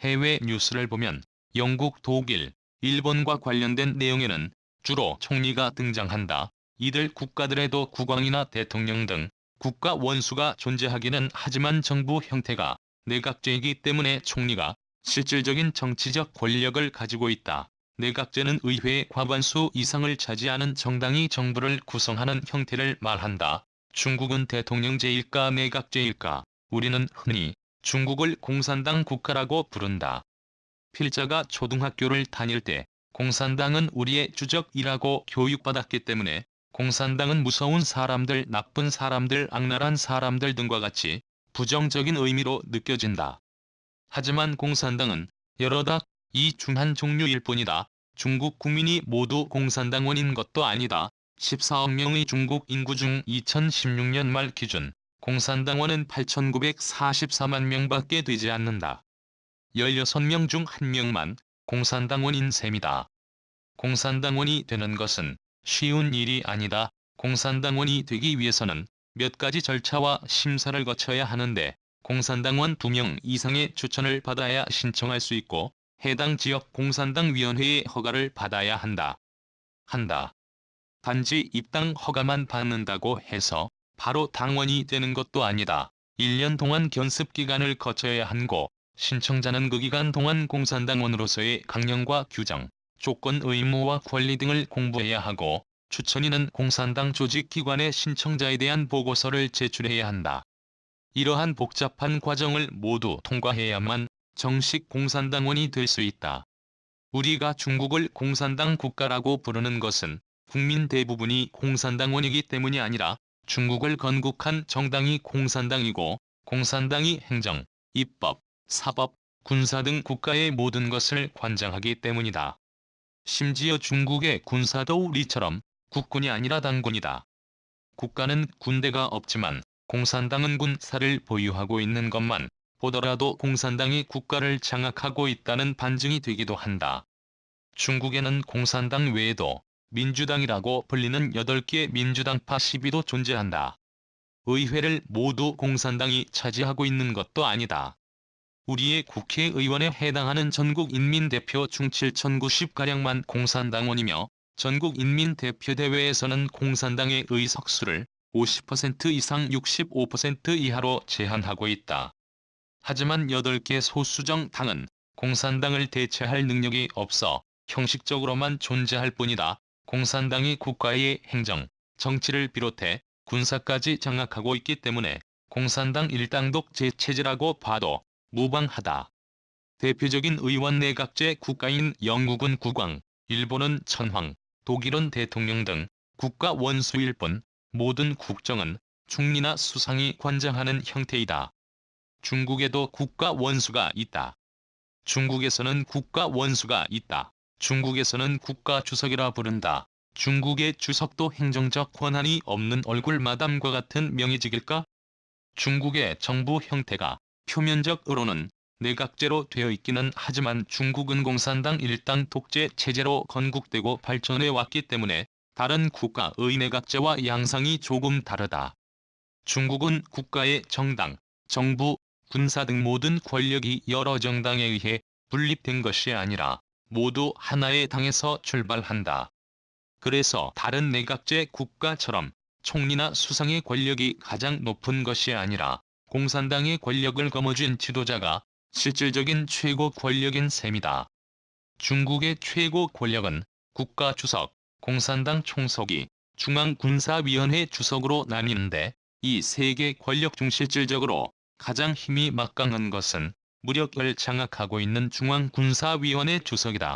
해외 뉴스를 보면 영국, 독일, 일본과 관련된 내용에는 주로 총리가 등장한다. 이들 국가들에도 국왕이나 대통령 등 국가 원수가 존재하기는 하지만 정부 형태가 내각제이기 때문에 총리가 실질적인 정치적 권력을 가지고 있다. 내각제는 의회의 과반수 이상을 차지하는 정당이 정부를 구성하는 형태를 말한다. 중국은 대통령제일까 내각제일까? 우리는 흔히 중국을 공산당 국가라고 부른다. 필자가 초등학교를 다닐 때 공산당은 우리의 주적이라고 교육받았기 때문에 공산당은 무서운 사람들, 나쁜 사람들, 악랄한 사람들 등과 같이 부정적인 의미로 느껴진다. 하지만 공산당은 여러 당이 중 한 종류일 뿐이다. 중국 국민이 모두 공산당원인 것도 아니다. 14억 명의 중국 인구 중 2016년 말 기준 공산당원은 8,944만 명밖에 되지 않는다. 16명 중 1명만 공산당원인 셈이다. 공산당원이 되는 것은 쉬운 일이 아니다. 공산당원이 되기 위해서는 몇 가지 절차와 심사를 거쳐야 하는데 공산당원 2명 이상의 추천을 받아야 신청할 수 있고 해당 지역 공산당위원회의 허가를 받아야 한다. 단지 입당 허가만 받는다고 해서 바로 당원이 되는 것도 아니다. 1년 동안 견습기간을 거쳐야 하고 신청자는 그 기간 동안 공산당원으로서의 강령과 규정, 조건, 의무와 권리 등을 공부해야 하고 추천인은 공산당 조직기관에 신청자에 대한 보고서를 제출해야 한다. 이러한 복잡한 과정을 모두 통과해야만 정식 공산당원이 될 수 있다. 우리가 중국을 공산당 국가라고 부르는 것은 국민 대부분이 공산당원이기 때문이 아니라 중국을 건국한 정당이 공산당이고 공산당이 행정, 입법, 사법, 군사 등 국가의 모든 것을 관장하기 때문이다. 심지어 중국의 군사도 우리처럼 국군이 아니라 당군이다. 국가는 군대가 없지만 공산당은 군사를 보유하고 있는 것만 보더라도 공산당이 국가를 장악하고 있다는 반증이 되기도 한다. 중국에는 공산당 외에도 민주당이라고 불리는 8개 민주당파 시비도 존재한다. 의회를 모두 공산당이 차지하고 있는 것도 아니다. 우리의 국회의원에 해당하는 전국인민대표 중 7,090가량만 공산당원이며 전국인민대표대회에서는 공산당의 의석수를 50% 이상 65% 이하로 제한하고 있다. 하지만 8개 소수정 당은 공산당을 대체할 능력이 없어 형식적으로만 존재할 뿐이다. 공산당이 국가의 행정, 정치를 비롯해 군사까지 장악하고 있기 때문에 공산당 일당독재 체제라고 봐도 무방하다. 대표적인 의원 내각제 국가인 영국은 국왕, 일본은 천황, 독일은 대통령 등 국가 원수일 뿐 모든 국정은 총리나 수상이 관장하는 형태이다. 중국에도 국가 원수가 있다. 중국에서는 국가 원수가 있다. 중국에서는 국가 주석이라 부른다. 중국의 주석도 행정적 권한이 없는 얼굴 마담과 같은 명예직일까? 중국의 정부 형태가 표면적으로는 내각제로 되어 있기는 하지만 중국은 공산당 일당 독재 체제로 건국되고 발전해 왔기 때문에 다른 국가의 내각제와 양상이 조금 다르다. 중국은 국가의 정당, 정부, 군사 등 모든 권력이 여러 정당에 의해 분립된 것이 아니라 모두 하나의 당에서 출발한다. 그래서 다른 내각제 국가처럼 총리나 수상의 권력이 가장 높은 것이 아니라 공산당의 권력을 거머쥔 지도자가 실질적인 최고 권력인 셈이다. 중국의 최고 권력은 국가 주석, 공산당 총서기, 중앙군사위원회 주석으로 나뉘는데 이 세 개 권력 중 실질적으로 가장 힘이 막강한 것은 무력을 장악하고 있는 중앙군사위원회 주석이다.